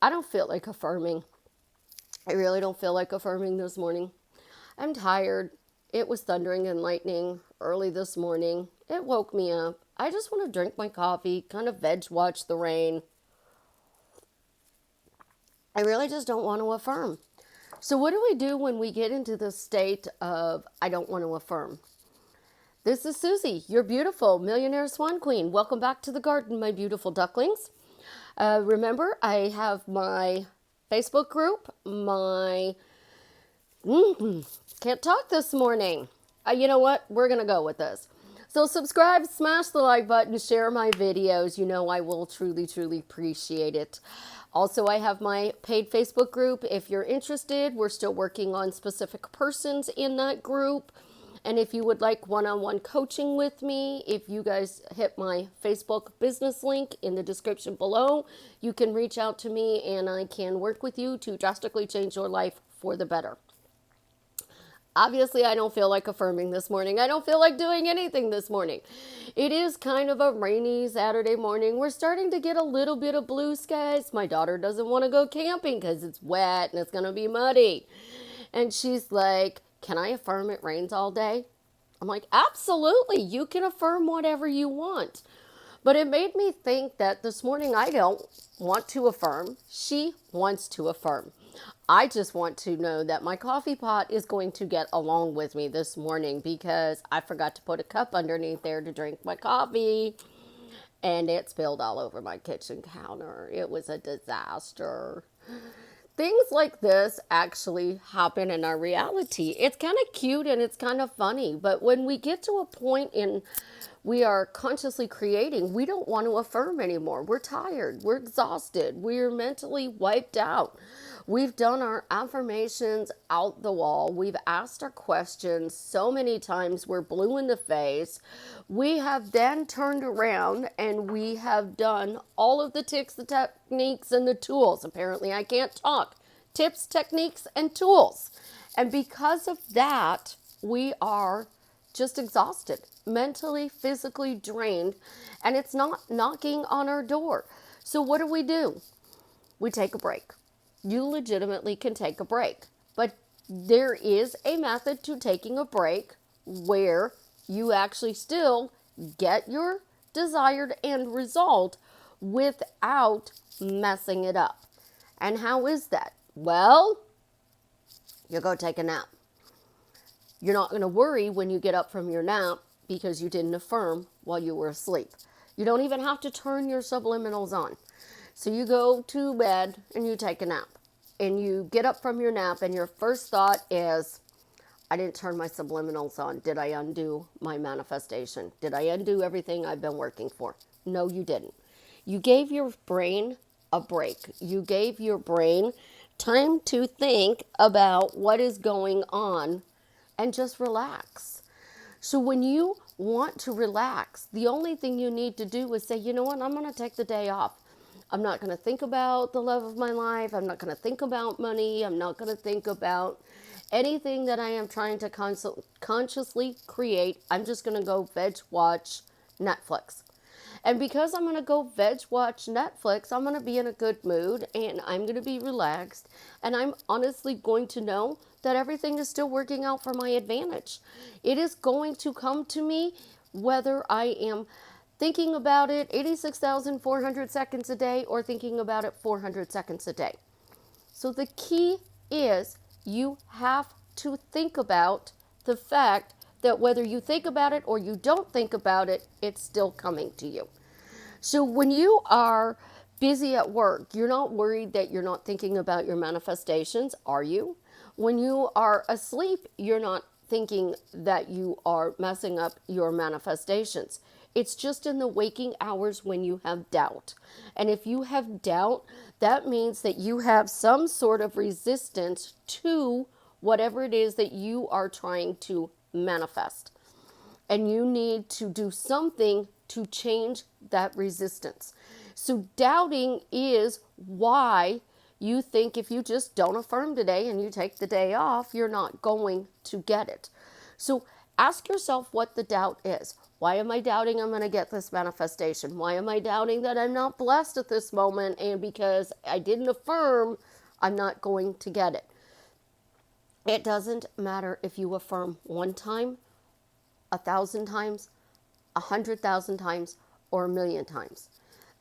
I don't feel like affirming. I really don't feel like affirming this morning. I'm tired. It was thundering and lightning early this morning. It woke me up. I just want to drink my coffee, kind of veg watch the rain. I really just don't want to affirm. So, what do we do when we get into the state of I don't want to affirm? This is Susie, your beautiful millionaire swan queen. Welcome back to the garden, my beautiful ducklings. Remember, I have my Facebook group, my can't talk this morning. You know what? We're going to go with this. So subscribe, smash the like button, share my videos. You know I will truly, truly appreciate it. Also, I have my paid Facebook group. If you're interested, we're still working on specific persons in that group. And if you would like one-on-one coaching with me, if you guys hit my Facebook business link in the description below, you can reach out to me and I can work with you to drastically change your life for the better. Obviously, I don't feel like affirming this morning. I don't feel like doing anything this morning. It is kind of a rainy Saturday morning. We're starting to get a little bit of blue skies. My daughter doesn't want to go camping because it's wet and it's going to be muddy. And she's like, can I affirm it rains all day? I'm like, absolutely. You can affirm whatever you want. But it made me think that this morning I don't want to affirm. She wants to affirm. I just want to know that my coffee pot is going to get along with me this morning because I forgot to put a cup underneath there to drink my coffee and it spilled all over my kitchen counter. It was a disaster. Things like this actually happen in our reality. It's kind of cute and it's kind of funny, but when we get to a point in we are consciously creating, we don't want to affirm anymore. We're tired, we're exhausted, we're mentally wiped out. We've done our affirmations out the wall. We've asked our questions so many times, we're blue in the face. We have then turned around and we have done all of the tips, the techniques, and the tools. Apparently, I can't talk. Tips, techniques, and tools. And because of that, we are just exhausted, mentally, physically drained, and it's not knocking on our door. So what do? We take a break. You legitimately can take a break, but there is a method to taking a break where you actually still get your desired end result without messing it up. And how is that? Well, you go take a nap. You're not going to worry when you get up from your nap because you didn't affirm while you were asleep. You don't even have to turn your subliminals on. So you go to bed and you take a nap. And you get up from your nap and your first thought is, I didn't turn my subliminals on. Did I undo my manifestation? Did I undo everything I've been working for? No, you didn't. You gave your brain a break. You gave your brain time to think about what is going on and just relax. So when you want to relax, the only thing you need to do is say, you know what, I'm going to take the day off. I'm not going to think about the love of my life. I'm not going to think about money. I'm not going to think about anything that I am trying to consciously create. I'm just going to go veg watch Netflix. And because I'm going to go veg watch Netflix, I'm going to be in a good mood and I'm going to be relaxed. And I'm honestly going to know that everything is still working out for my advantage. It is going to come to me whether I am thinking about it 86,400 seconds a day or thinking about it 400 seconds a day. So the key is you have to think about the fact that whether you think about it or you don't think about it, it's still coming to you. So when you are busy at work, you're not worried that you're not thinking about your manifestations, are you? When you are asleep, you're not thinking that you are messing up your manifestations. It's just in the waking hours when you have doubt. And if you have doubt, that means that you have some sort of resistance to whatever it is that you are trying to manifest. And you need to do something to change that resistance. So doubting is why you think if you just don't affirm today and you take the day off, you're not going to get it. So ask yourself what the doubt is. Why am I doubting I'm going to get this manifestation? Why am I doubting that I'm not blessed at this moment? And because I didn't affirm, I'm not going to get it. It doesn't matter if you affirm one time, 1,000 times, 100,000 times, or 1,000,000 times.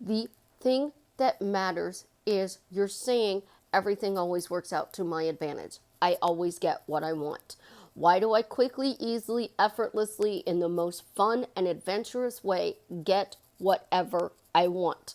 The thing that matters is you're saying everything always works out to my advantage. I always get what I want. Why do I quickly, easily, effortlessly, in the most fun and adventurous way get whatever I want?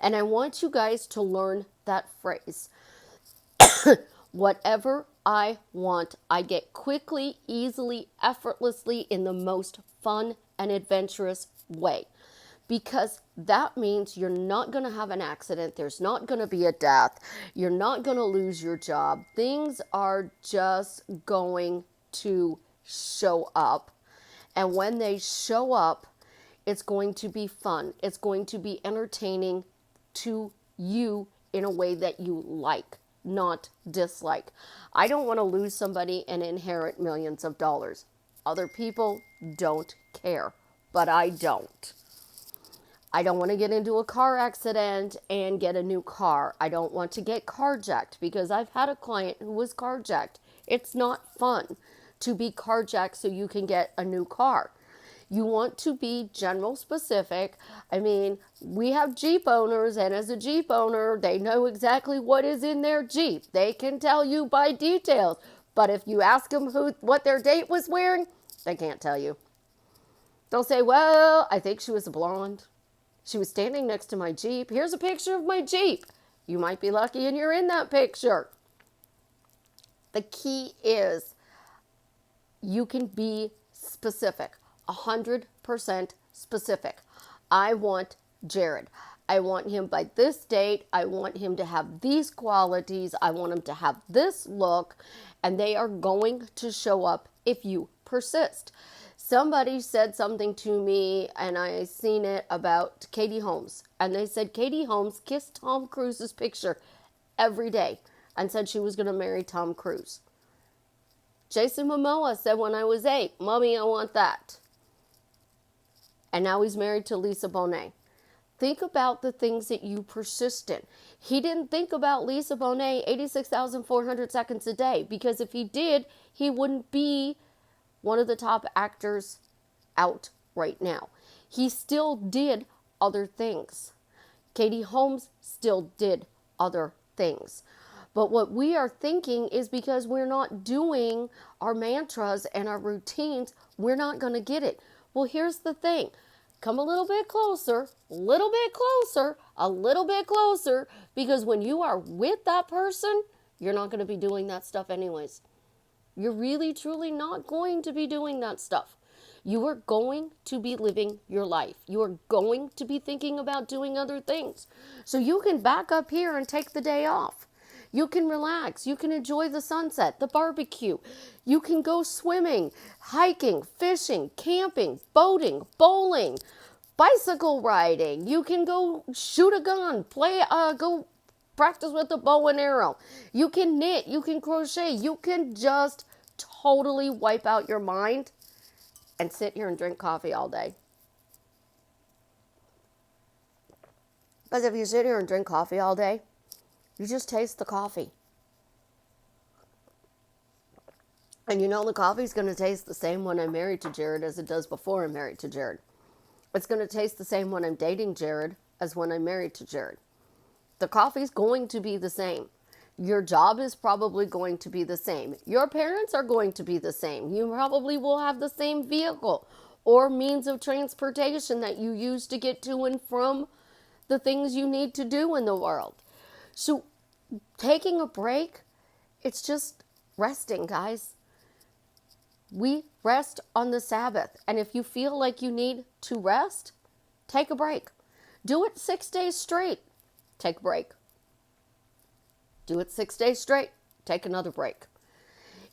And I want you guys to learn that phrase. Whatever I want, I get quickly, easily, effortlessly, in the most fun and adventurous way. Because that means you're not going to have an accident. There's not going to be a death. You're not going to lose your job. Things are just going to show up. And when they show up, it's going to be fun. It's going to be entertaining to you in a way that you like, not dislike. I don't want to lose somebody and inherit millions of dollars. Other people don't care, but I don't. I don't want to get into a car accident and get a new car. I don't want to get carjacked because I've had a client who was carjacked. It's not fun to be carjacked so you can get a new car. You want to be general specific. I mean, we have Jeep owners, and as a Jeep owner, they know exactly what is in their Jeep. They can tell you by details. But if you ask them what their date was wearing, they can't tell you. They'll say, well, I think she was a blonde. She was standing next to my Jeep. Here's a picture of my Jeep. You might be lucky and you're in that picture. The key is you can be specific, 100% specific. I want Jared. I want him by this date. I want him to have these qualities. I want him to have this look. And they are going to show up if you persist. Somebody said something to me, and I seen it about Katie Holmes. And they said Katie Holmes kissed Tom Cruise's picture every day and said she was going to marry Tom Cruise. Jason Momoa said when I was 8, Mommy, I want that. And now he's married to Lisa Bonet. Think about the things that you persist in. He didn't think about Lisa Bonet 86,400 seconds a day, because if he did, he wouldn't be one of the top actors out right now. He still did other things. Katie Holmes still did other things. But what we are thinking is because we're not doing our mantras and our routines, we're not going to get it. Well, here's the thing. Come a little bit closer, a little bit closer, a little bit closer, because when you are with that person, you're not going to be doing that stuff anyways. You're really, truly not going to be doing that stuff. You are going to be living your life. You are going to be thinking about doing other things. So you can back up here and take the day off. You can relax. You can enjoy the sunset, the barbecue. You can go swimming, hiking, fishing, camping, boating, bowling, bicycle riding. You can go shoot a gun, go practice with a bow and arrow. You can knit, you can crochet, you can just totally wipe out your mind and sit here and drink coffee all day. Because if you sit here and drink coffee all day, you just taste the coffee. And you know the coffee's going to taste the same when I'm married to Jared as it does before I'm married to Jared. It's going to taste the same when I'm dating Jared as when I'm married to Jared. The coffee's going to be the same. Your job is probably going to be the same. Your parents are going to be the same. You probably will have the same vehicle or means of transportation that you use to get to and from the things you need to do in the world. So taking a break, it's just resting, guys. We rest on the Sabbath. And if you feel like you need to rest, take a break. Do it 6 days straight. Take a break. Do it 6 days straight. Take another break.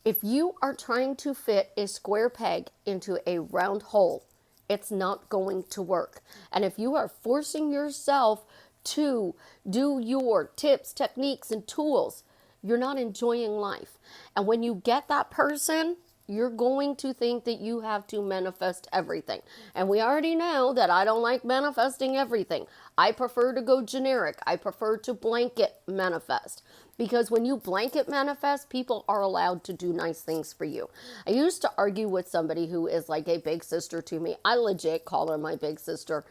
If you are trying to fit a square peg into a round hole, it's not going to work. And if you are forcing yourself to do your tips, techniques, and tools, you're not enjoying life. And when you get that person, you're going to think that you have to manifest everything. And we already know that I don't like manifesting everything. I prefer to go generic. I prefer to blanket manifest. Because when you blanket manifest, people are allowed to do nice things for you. I used to argue with somebody who is like a big sister to me. I legit call her my big sister.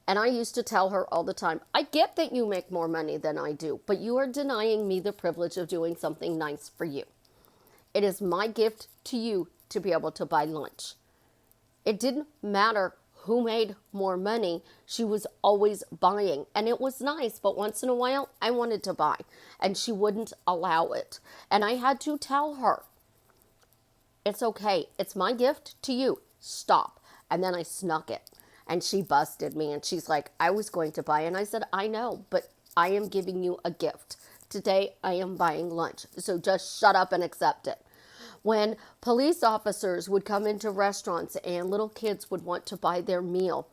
And I used to tell her all the time, I get that you make more money than I do, but you are denying me the privilege of doing something nice for you. It is my gift to you to be able to buy lunch. It didn't matter who made more money. She was always buying. And it was nice, but once in a while, I wanted to buy. And she wouldn't allow it. And I had to tell her, it's okay. It's my gift to you. Stop. And then I snuck it. And she busted me. And she's like, I was going to buy. And I said, I know, but I am giving you a gift. Today, I am buying lunch. So just shut up and accept it. When police officers would come into restaurants and little kids would want to buy their meal,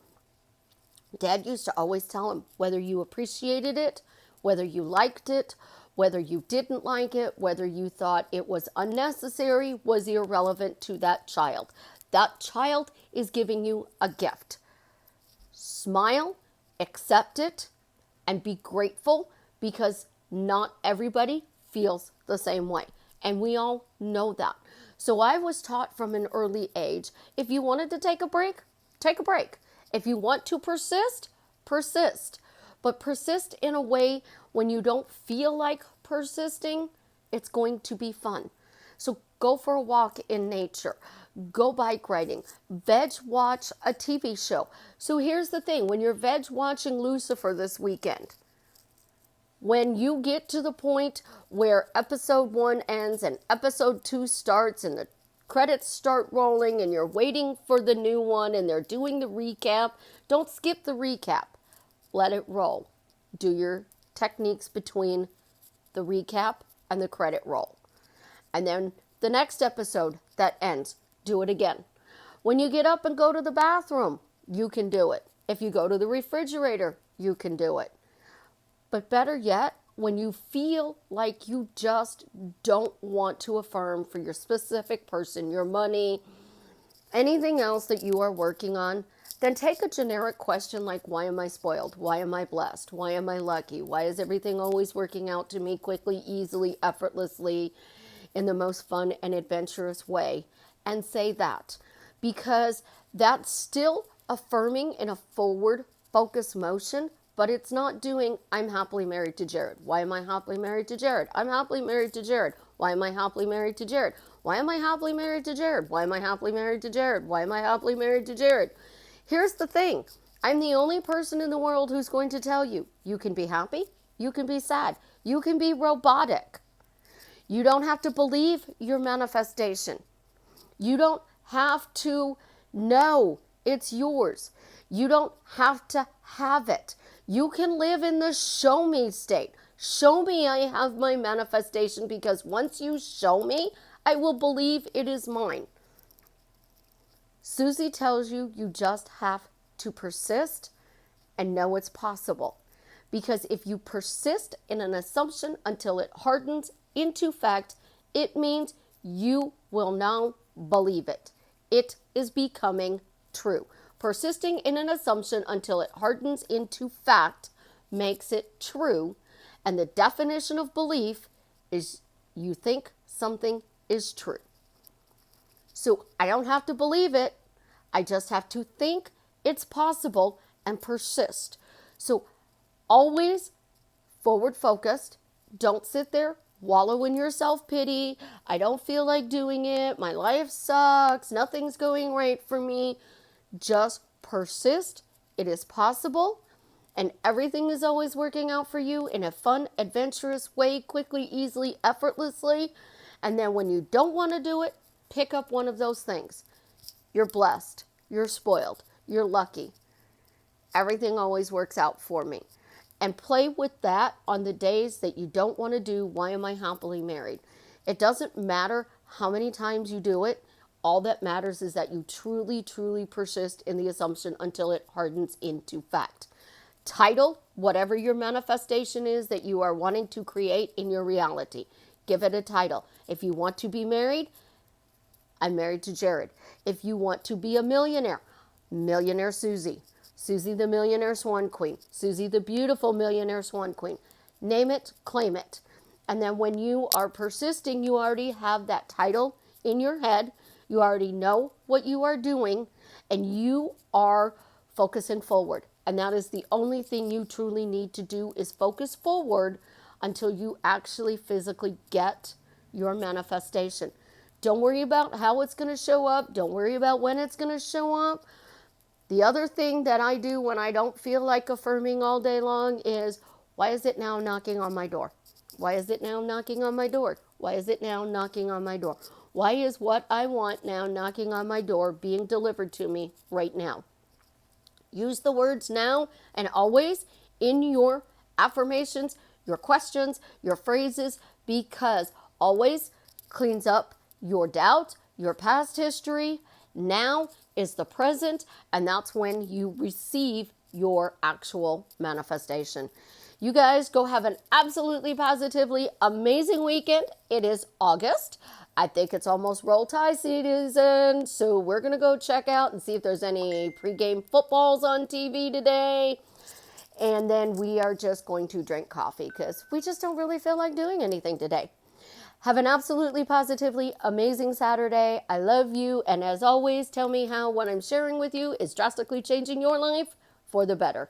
Dad used to always tell them whether you appreciated it, whether you liked it, whether you didn't like it, whether you thought it was unnecessary, was irrelevant to that child. That child is giving you a gift. Smile, accept it, and be grateful, because not everybody feels the same way. And we all know that. So I was taught from an early age, if you wanted to take a break, take a break. If you want to persist, persist. But persist in a way when you don't feel like persisting, it's going to be fun. So go for a walk in nature. Go bike riding. Veg watch a TV show. So here's the thing. When you're veg watching Lucifer this weekend, when you get to the point where episode 1 ends and episode 2 starts and the credits start rolling and you're waiting for the new one and they're doing the recap, don't skip the recap. Let it roll. Do your techniques between the recap and the credit roll. And then the next episode that ends, do it again. When you get up and go to the bathroom, you can do it. If you go to the refrigerator, you can do it. But better yet, when you feel like you just don't want to affirm for your specific person, your money, anything else that you are working on, then take a generic question like, why am I spoiled? Why am I blessed? Why am I lucky? Why is everything always working out to me quickly, easily, effortlessly, in the most fun and adventurous way? And say that, because that's still affirming in a forward focused motion. But it's not doing, I'm happily married to Jared. Why am I happily married to Jared? I'm happily married to Jared. Why am I happily married to Jared? Why am I happily married to Jared? Why am I happily married to Jared? Why am I happily married to Jared? Here's the thing. I'm the only person in the world who's going to tell you, you can be happy, you can be sad, you can be robotic. You don't have to believe your manifestation. You don't have to know it's yours. You don't have to have it. You can live in the show me state. Show me I have my manifestation, because once you show me, I will believe it is mine. Susie tells you you just have to persist and know it's possible. Because if you persist in an assumption until it hardens into fact, it means you will now believe it. It is becoming true. Persisting in an assumption until it hardens into fact makes it true. And the definition of belief is you think something is true. So I don't have to believe it. I just have to think it's possible and persist. So always forward focused. Don't sit there, wallow in your self-pity. I don't feel like doing it. My life sucks. Nothing's going right for me. Just persist. It is possible. And everything is always working out for you in a fun, adventurous way, quickly, easily, effortlessly. And then when you don't want to do it, pick up one of those things. You're blessed. You're spoiled. You're lucky. Everything always works out for me. And play with that on the days that you don't want to do, why am I happily married? It doesn't matter how many times you do it. All that matters is that you truly, truly persist in the assumption until it hardens into fact. Title whatever your manifestation is that you are wanting to create in your reality. Give it a title. If you want to be married, I'm married to Jared. If you want to be a millionaire, millionaire Susie. Susie the millionaire swan queen. Susie the beautiful millionaire swan queen. Name it, claim it. And then when you are persisting, you already have that title in your head. You already know what you are doing, and you are focusing forward. And that is the only thing you truly need to do, is focus forward until you actually physically get your manifestation. Don't worry about how it's going to show up. Don't worry about when it's going to show up. The other thing that I do when I don't feel like affirming all day long is, why is it now knocking on my door? Why is it now knocking on my door? Why is it now knocking on my door? Why is what I want now knocking on my door, being delivered to me right now? Use the words now and always in your affirmations, your questions, your phrases, because always cleans up your doubt, your past history. Now is the present, and that's when you receive your actual manifestation. You guys go have an absolutely positively amazing weekend. It is August. I think it's almost roll tide season, so we're going to go check out and see if there's any pregame footballs on TV today. And then we are just going to drink coffee because we just don't really feel like doing anything today. Have an absolutely positively amazing Saturday. I love you. And as always, tell me how what I'm sharing with you is drastically changing your life for the better.